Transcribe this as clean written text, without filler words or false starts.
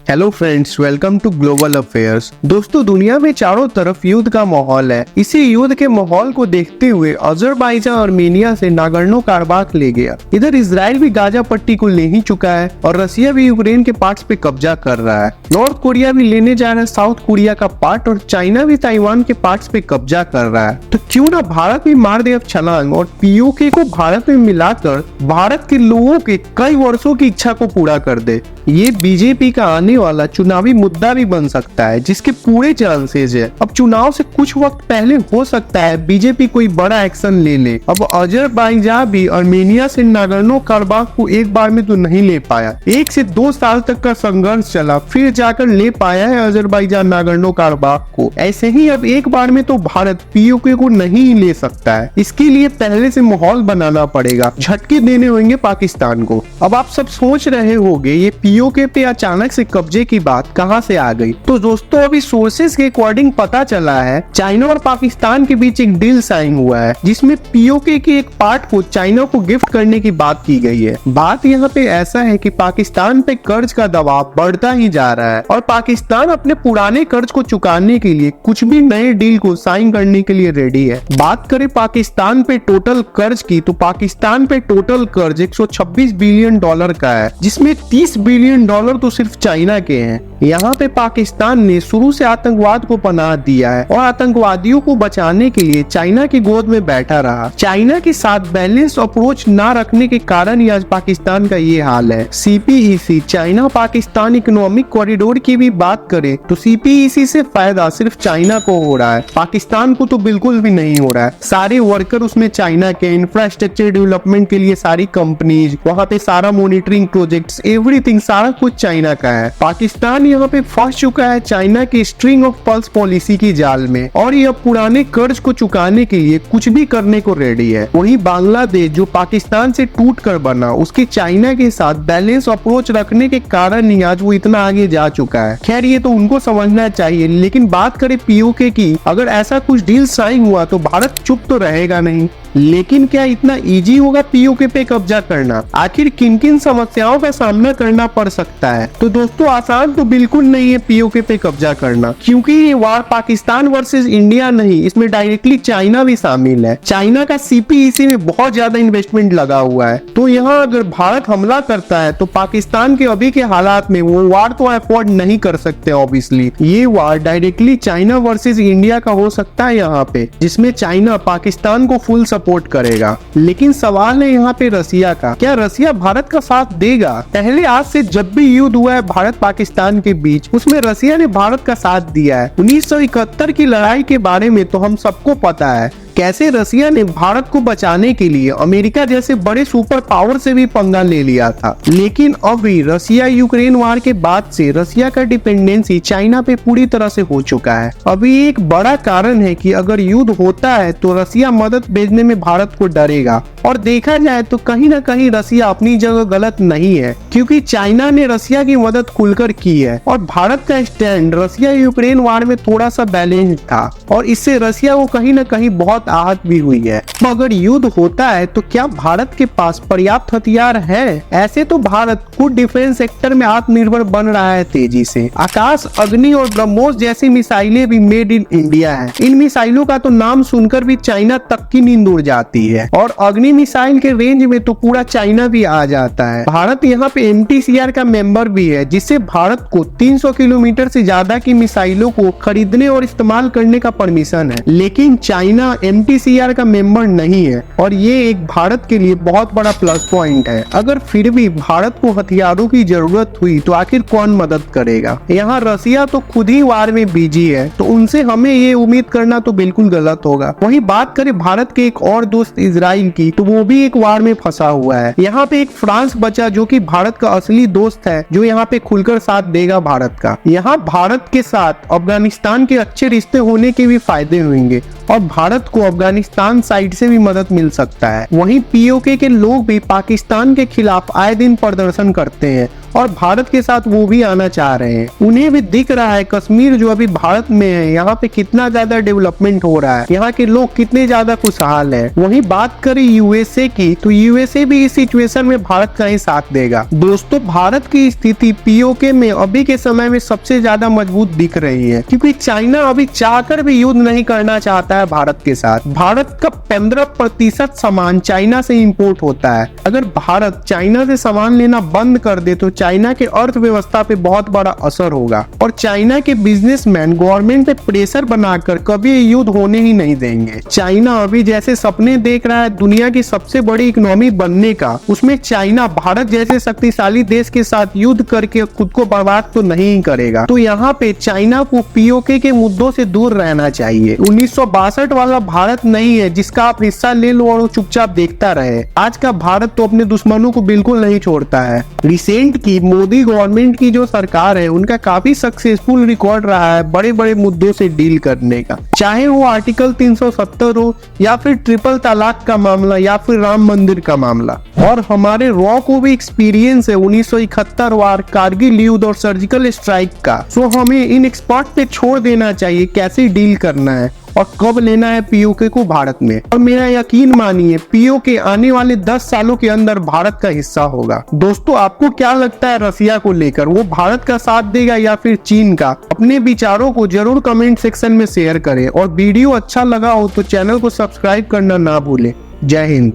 Hello friends, welcome to Global Affairs. दोस्तों, दुनिया में चारों तरफ युद्ध का माहौल है। इसी युद्ध के माहौल को देखते हुए अजरबैजान आर्मेनिया से नागोर्नो कराबाख ले गया। इधर इजराइल भी गाजा पट्टी को ले ही चुका है और रसिया भी यूक्रेन के पार्ट्स पे कब्जा कर रहा है। नॉर्थ कोरिया भी लेने जा रहा है साउथ कोरिया का पार्ट और चाइना भी ताइवान के पार्ट्स पे कब्जा कर रहा है। तो क्यों ना भारत भी मार दे अब छलांग और पीओके को भारत में मिलाकर भारत के लोगों के कई वर्षों की इच्छा को पूरा कर दे। ये बीजेपी का आने वाला चुनावी मुद्दा भी बन सकता है, जिसके पूरे चांसेस है। अब चुनाव से कुछ वक्त पहले हो सकता है बीजेपी कोई बड़ा एक्शन ले ले। अब अजरबैजान भी आर्मेनिया से नागोर्नो कराबाख को एक बार में तो नहीं ले पाया। 1 से 2 साल तक का संघर्ष चला, फिर जाकर ले पाया है अजरबैजान नागोर्नो कराबाख को। ऐसे ही अब एक बार में तो भारत पीओके को नहीं ले सकता है। इसके लिए पहले से माहौल बनाना पड़ेगा, झटके देने होंगे पाकिस्तान को। अब आप सब सोच रहे होंगे ये पीओके पे अचानक से कब्जे की बात कहां से आ गई। तो दोस्तों, अभी सोर्सेस के अकॉर्डिंग पता चला है चाइना और पाकिस्तान के बीच एक डील साइन हुआ है, जिसमें पीओके के एक पार्ट को चाइना को गिफ्ट करने की बात की गई है। बात यहाँ पे ऐसा है कि पाकिस्तान पे कर्ज का दबाव बढ़ता ही जा रहा है और पाकिस्तान अपने पुराने कर्ज को चुकाने के लिए कुछ भी नए डील को साइन करने के लिए रेडी है। बात करें पाकिस्तान पे टोटल कर्ज की, तो पाकिस्तान पे टोटल कर्ज 126 बिलियन डॉलर का है, जिसमें 30 बिलियन डॉलर तो सिर्फ चाइना के हैं। यहाँ पे पाकिस्तान ने शुरू से आतंकवाद को पनाह दिया है और आतंकवादियों को बचाने के लिए चाइना की गोद में बैठा रहा। चाइना के साथ बैलेंस अप्रोच ना रखने के कारण ही आज पाकिस्तान का ये हाल है। CPEC China Pakistan economic corridor की भी बात करें तो सीपीईसी से फायदा सिर्फ चाइना को हो रहा है, पाकिस्तान को तो बिल्कुल भी नहीं हो रहा है। सारे वर्कर उसमें चाइना के, इंफ्रास्ट्रक्चर डेवलपमेंट के लिए सारी कंपनीज, वहाँ पे सारा मॉनिटरिंग प्रोजेक्ट्स, एवरीथिंग सारा कुछ चाइना का है। पाकिस्तान यहाँ पे फंस चुका है चाइना की स्ट्रिंग ऑफ पल्स पॉलिसी की जाल में और यह पुराने कर्ज को चुकाने के लिए कुछ भी करने को रेडी है। वहीं बांग्लादेश जो पाकिस्तान से टूट कर बना, उसके चाइना के साथ बैलेंस अप्रोच रखने के कारण ही आज वो इतना आगे जा चुका है। खैर, ये तो उनको समझना चाहिए, लेकिन बात करें पीओके की, अगर ऐसा कुछ डील साइन हुआ तो भारत चुप तो रहेगा नहीं। लेकिन क्या इतना इजी होगा पीओके पे कब्जा करना? आखिर किन किन समस्याओं का सामना करना पड़ सकता है? तो दोस्तों, आसान तो बिल्कुल नहीं है पीओके पे कब्जा करना, क्योंकि ये वार पाकिस्तान वर्सेस इंडिया नहीं, इसमें डायरेक्टली चाइना भी शामिल है। चाइना का सीपीईसी में बहुत ज्यादा इन्वेस्टमेंट लगा हुआ है। तो यहाँ अगर भारत हमला करता है तो पाकिस्तान के अभी के हालात में वो वार तो अफोर्ड नहीं कर सकते। ऑब्वियसली ये वार डायरेक्टली चाइना वर्सेस इंडिया का हो सकता है यहाँ पे, जिसमें चाइना पाकिस्तान को फुल सपोर्ट करेगा। लेकिन सवाल है यहाँ पे रसिया का, क्या रसिया भारत का साथ देगा? पहले आज से जब भी युद्ध हुआ है भारत पाकिस्तान के बीच, उसमें रसिया ने भारत का साथ दिया है। 1971 की लड़ाई के बारे में तो हम सबको पता है, कैसे रसिया ने भारत को बचाने के लिए अमेरिका जैसे बड़े सुपर पावर से भी पंगा ले लिया था। लेकिन अभी रसिया यूक्रेन वार के बाद से रसिया का डिपेंडेंसी चाइना पे पूरी तरह से हो चुका है। अभी एक बड़ा कारण है कि अगर युद्ध होता है तो रसिया मदद भेजने में भारत को डरेगा। और देखा जाए तो कहीं ना कहीं रसिया अपनी जगह गलत नहीं है, क्योंकि चाइना ने रसिया की मदद खुलकर की है और भारत का स्टैंड रसिया यूक्रेन वार में थोड़ा सा बैलेंस था और इससे रसिया को कहीं ना कहीं बहुत आहत भी हुई है। तो अगर युद्ध होता है तो क्या भारत के पास पर्याप्त हथियार है? ऐसे तो भारत खुद डिफेंस सेक्टर में आत्मनिर्भर बन रहा है तेजी से। आकाश, अग्नि और ब्रह्मोस जैसी मिसाइलें भी मेड इन इंडिया है। इन मिसाइलों का तो नाम सुनकर भी चाइना तक की नींद उड़ जाती है और अग्नि मिसाइल के रेंज में तो पूरा चाइना भी आ जाता है। भारत यहाँ पे एमटीसीआर का मेंबर भी है, जिससे भारत को 300 किलोमीटर से ज्यादा की मिसाइलों को खरीदने और इस्तेमाल करने का परमिशन है। लेकिन चाइना एमटीसीआर का मेंबर नहीं है और ये एक भारत के लिए बहुत बड़ा प्लस पॉइंट है। अगर फिर भी भारत को हथियारों की जरूरत हुई तो आखिर कौन मदद करेगा? यहाँ रसिया तो खुद ही वार में बिजी है, तो उनसे हमें ये उम्मीद करना तो बिल्कुल गलत होगा। वहीं बात करें भारत के एक और दोस्त इजराइल की, तो वो भी एक वार में फंसा हुआ है। यहाँ पे एक फ्रांस बचा जो कि भारत का असली दोस्त है, जो यहाँ पे खुलकर साथ देगा भारत का। यहाँ भारत के साथ अफगानिस्तान के अच्छे रिश्ते होने के भी फायदे होंगे और भारत को अफगानिस्तान साइड से भी मदद मिल सकता है। वहीं पीओके के लोग भी पाकिस्तान के खिलाफ आए दिन प्रदर्शन करते हैं और भारत के साथ वो भी आना चाह रहे हैं। उन्हें भी दिख रहा है कश्मीर जो अभी भारत में है, यहाँ पे कितना ज्यादा डेवलपमेंट हो रहा है, यहाँ के लोग कितने ज्यादा खुशहाल है। वहीं बात करें यूएसए की, तो यूएसए भी इस सिचुएशन में भारत का ही साथ देगा। दोस्तों, भारत की स्थिति पीओके में अभी के समय में सबसे ज्यादा मजबूत दिख रही है, क्योंकि चाइना अभी चाहकर भी युद्ध नहीं करना चाहता है भारत के साथ। भारत का 15% सामान चाइना से इंपोर्ट होता है। अगर भारत चाइना से सामान लेना बंद कर दे तो चाइना के अर्थव्यवस्था पे बहुत बड़ा असर होगा, और चाइना के बिजनेसमैन गवर्नमेंट पे प्रेशर बनाकर कभी युद्ध होने ही नहीं देंगे। चाइना अभी जैसे सपने देख रहा है दुनिया की सबसे बड़ी इकोनॉमी बनने का, उसमें चाइना भारत जैसे शक्तिशाली देश के साथ युद्ध करके खुद को बर्बाद तो नहीं करेगा। तो यहाँ पे चाइना को पीओके के मुद्दों से दूर रहना चाहिए। 1962 वाला भारत नहीं है जिसका आप हिस्सा ले लो और चुपचाप देखता रहे। आज का भारत तो अपने दुश्मनों को बिल्कुल नहीं छोड़ता है। रिसेंट की मोदी गवर्नमेंट की जो सरकार है उनका काफी सक्सेसफुल रिकॉर्ड रहा है बड़े बड़े मुद्दों से डील करने का, चाहे वो आर्टिकल 370 हो या फिर ट्रिपल तलाक का मामला या फिर राम मंदिर का मामला। और हमारे रॉ को भी एक्सपीरियंस है 1971 वार, कारगिल युद्ध और सर्जिकल स्ट्राइक का। सो हमें इन एक्सपर्ट पे छोड़ देना चाहिए कैसे डील करना है और कब लेना है पीओके को भारत में। और मेरा यकीन मानिए पीओके आने वाले 10 सालों के अंदर भारत का हिस्सा होगा। दोस्तों, आपको क्या लगता है रसिया को लेकर, वो भारत का साथ देगा या फिर चीन का? अपने विचारों को जरूर कमेंट सेक्शन में शेयर करें, और वीडियो अच्छा लगा हो तो चैनल को सब्सक्राइब करना ना भूलें। जय हिंद।